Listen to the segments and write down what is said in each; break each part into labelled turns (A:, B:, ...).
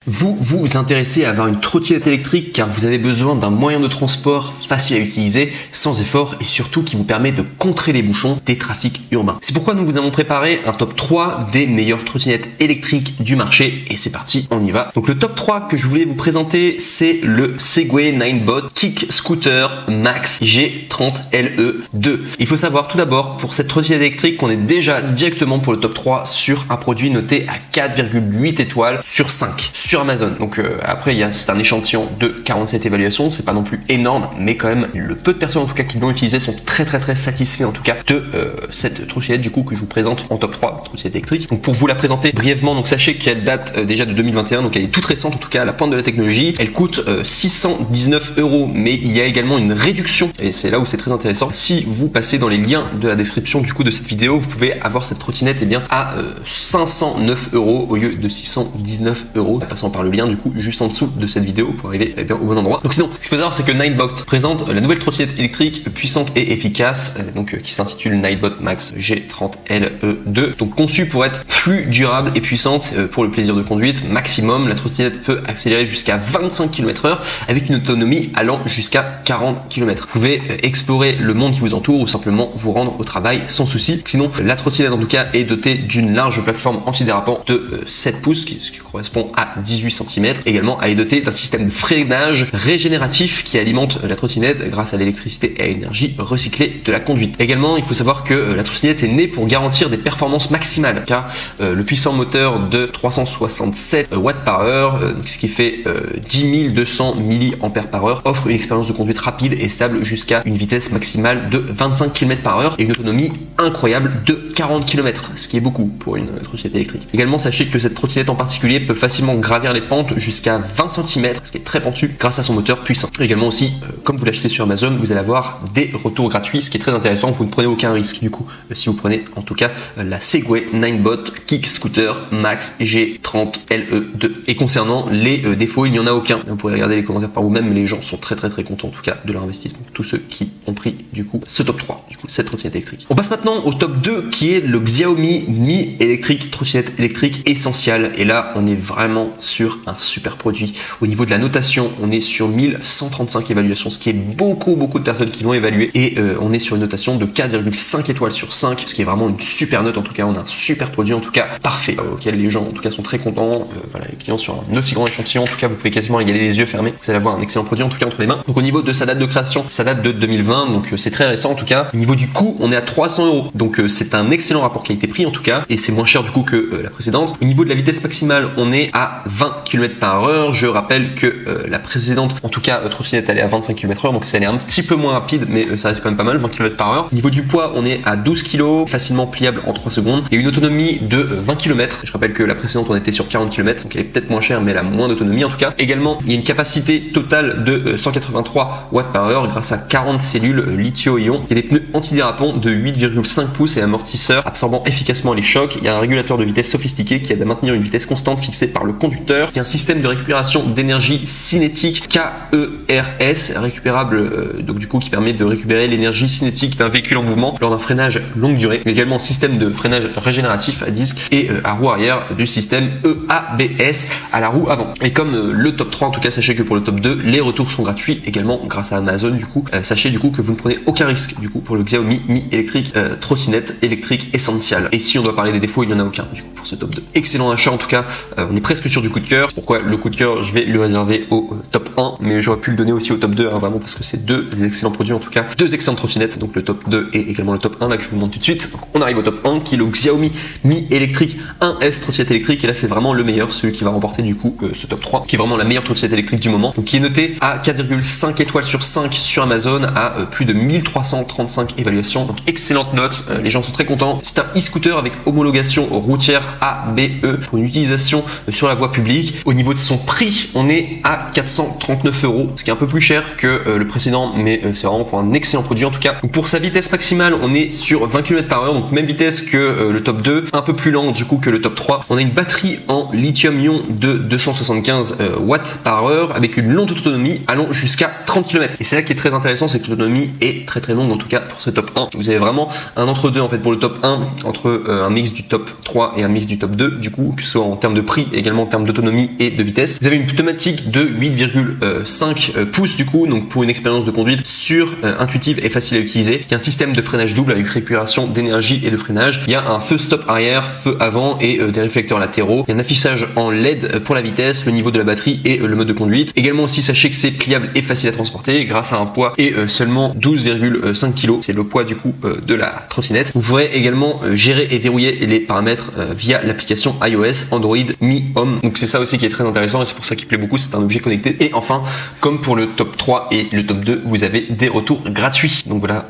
A: Vous vous intéressez à avoir une trottinette électrique car vous avez besoin d'un moyen de transport facile à utiliser, sans effort et surtout qui vous permet de contrer les bouchons des trafics urbains. C'est pourquoi nous vous avons préparé un top 3 des meilleures trottinettes électriques du marché et c'est parti, on y va. Donc le top 3 que je voulais vous présenter, c'est le Segway Ninebot Kick Scooter Max G30LE2. Il faut savoir tout d'abord pour cette trottinette électrique qu'on est déjà directement pour le top 3 sur un produit noté à 4,8 étoiles sur 5 sur Amazon. Donc après c'est un échantillon de 47 évaluations, c'est pas non plus énorme, mais quand même le peu de personnes en tout cas qui l'ont utilisé sont très satisfaits en tout cas de cette trottinette du coup que je vous présente en top 3 trottinette électrique. Donc pour vous la présenter brièvement, donc sachez qu'elle date déjà de 2021, donc elle est toute récente en tout cas à la pointe de la technologie. Elle coûte 619 €, mais il y a également une réduction et c'est là où c'est très intéressant. Si vous passez dans les liens de la description du coup de cette vidéo, vous pouvez avoir cette trottinette à 509 € au lieu de 619 €, passant par le lien du coup juste en dessous de cette vidéo pour arriver au bon endroit. Donc sinon, ce qu'il faut savoir, c'est que Ninebot présente la nouvelle trottinette électrique puissante et efficace, qui s'intitule Ninebot Max G30LE2. Donc conçue pour être plus durable et puissante pour le plaisir de conduite maximum. La trottinette peut accélérer jusqu'à 25 km/h avec une autonomie allant jusqu'à 40 km. Vous pouvez explorer le monde qui vous entoure ou simplement vous rendre au travail sans souci. Sinon, la trottinette en tout cas est dotée d'une large plateforme antidérapant de 7 pouces, ce qui correspond à 18 cm. Également, elle est dotée d'un système de freinage régénératif qui alimente la trottinette grâce à l'électricité et à l'énergie recyclée de la conduite. Également, il faut savoir que la trottinette est née pour garantir des performances maximales car le puissant moteur de 367 Wh, ce qui fait 10 200 mAh, offre une expérience de conduite rapide et stable jusqu'à une vitesse maximale de 25 km/h et une autonomie incroyable de 40 km, ce qui est beaucoup pour une trottinette électrique. Également, sachez que cette trottinette en particulier peut facilement gravir les pentes jusqu'à 20 cm, ce qui est très pentu grâce à son moteur puissant. Également aussi, comme vous l'achetez sur Amazon, vous allez avoir des retours gratuits, ce qui est très intéressant, vous ne prenez aucun risque du coup, si vous prenez en tout cas la Segway Ninebot Kick Scooter Max G30LE2. Et concernant les défauts, il n'y en a aucun. Vous pourrez regarder les commentaires par vous-même, mais les gens sont très contents en tout cas de leur investissement. Tous ceux qui ont pris du coup ce top 3, du coup cette trottinette électrique. On passe maintenant au top 2 qui est le Xiaomi Mi électrique, trottinette électrique essentielle. Et là, on est vraiment sur un super produit. Au niveau de la notation, on est sur 1135 évaluations, ce qui est beaucoup de personnes qui l'ont évalué. Et on est sur une notation de 4,5 étoiles sur 5, ce qui est vraiment une super note. En tout cas, on a un super produit, en tout cas parfait, auquel les gens en tout cas sont très contents. Les clients sur un aussi grand échantillon, en tout cas, vous pouvez quasiment y aller les yeux fermés. Vous allez avoir un excellent produit en tout cas entre les mains. Donc au niveau de sa date de création, ça date de 2020, donc c'est très récent en tout cas. Au niveau du coût, on est à 300 €. Donc c'est un excellent rapport qualité-prix en tout cas, et c'est moins cher du coup que la précédente. Au niveau de la vitesse maximale, on est à 20 km/h. Je rappelle que la précédente, en tout cas trottinette, elle est à 25 km/h, donc ça allait un petit peu moins rapide, mais ça reste quand même pas mal, 20 km/h. Au niveau du poids, on est à 12 kg, facilement pliable en 3 secondes, et une autonomie de 20 km. Je rappelle que la précédente, on était sur 40 km, donc elle est peut-être moins chère, mais elle a moins d'autonomie en tout cas. Également, il y a une capacité totale de 183 Wh grâce à 40 cellules lithium-ion. Il y a des pneus antidérapants de 8,5 pouces et amortisseurs absorbant efficacement les chocs. Il y a un régulateur de vitesse sophistiqué qui aide à maintenir une vitesse constante fixée par le conducteur. Il y a un système de récupération d'énergie cinétique KERS récupérable, donc du coup qui permet de récupérer l'énergie cinétique d'un véhicule en mouvement lors d'un freinage longue durée. Il y a également un système de freinage régénératif à disque et à roue arrière du système EABS à la roue avant. Et comme le top 3 en tout cas, sachez que pour le top 2, les retours sont gratuits également grâce à Amazon du coup. Sachez du coup que vous ne prenez aucun risque du coup pour le Xiaomi Mi électrique, trottinette électrique essentielle. Et si on doit parler des défauts, il n'y en a aucun du coup pour ce top 2. Excellent achat en tout cas, on est presque sur du coup de cœur. Pourquoi le coup de cœur, je vais le réserver au top 1, mais j'aurais pu le donner aussi au top 2 vraiment parce que c'est deux excellents produits en tout cas, deux excellentes trottinettes, donc le top 2 et également le top 1 là que je vous montre tout de suite. Donc, on arrive au top 1 qui est le Xiaomi Mi électrique 1S trottinette électrique, et là c'est vraiment le meilleur, celui qui va remporter du coup ce top 3, qui est vraiment la meilleure trottinette électrique du moment, donc qui est noté à 4,5 étoiles sur 5 sur Amazon, à plus de 1335 évaluations, donc excellente note, les gens sont très contents. C'est un e-scooter avec homologation routière ABE pour une utilisation sur la voie publique. Au niveau de son prix, on est à 439 €, ce qui est un peu plus cher que le précédent, mais c'est vraiment pour un excellent produit en tout cas. Donc pour sa vitesse maximale, on est sur 20 km/h, donc même vitesse que le top 2, un peu plus lent du coup que le top 3. On a une batterie en lithium-ion de 275 Wh avec une longue autonomie allant jusqu'à 30 km. Et c'est là qui est très intéressant, c'est que l'autonomie est très longue en tout cas pour ce top 1. Vous avez vraiment un entre-deux en fait pour le top 1, entre un mix du top 3 et un mix du top 2 du coup, que ce soit en termes de prix et également en termes d'autonomie. d'autonomie et de vitesse. Vous avez une pneumatique de 8,5 pouces du coup, donc pour une expérience de conduite sûre, intuitive et facile à utiliser. Il y a un système de freinage double avec récupération d'énergie et de freinage. Il y a un feu stop arrière, feu avant et des réflecteurs latéraux. Il y a un affichage en LED pour la vitesse, le niveau de la batterie et le mode de conduite. Également aussi, sachez que c'est pliable et facile à transporter grâce à un poids et seulement 12,5 kg. C'est le poids du coup de la trottinette. Vous pourrez également gérer et verrouiller les paramètres via l'application iOS, Android, Mi Home. Donc c'est ça aussi qui est très intéressant et c'est pour ça qu'il plaît beaucoup, c'est un objet connecté. Et enfin, comme pour le top 3 et le top 2, vous avez des retours gratuits. Donc voilà,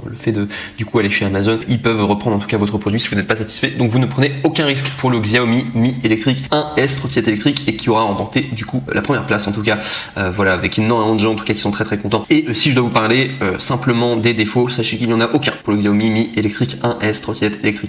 A: le fait de du coup aller chez Amazon, ils peuvent reprendre en tout cas votre produit si vous n'êtes pas satisfait. Donc vous ne prenez aucun risque pour le Xiaomi Mi électrique 1S trottinette électrique et qui aura remporté du coup la première place en tout cas. Voilà, avec énormément de gens en tout cas qui sont très contents. Et si je dois vous parler simplement des défauts, sachez qu'il n'y en a aucun pour le Xiaomi Mi électrique 1S trottinette électrique.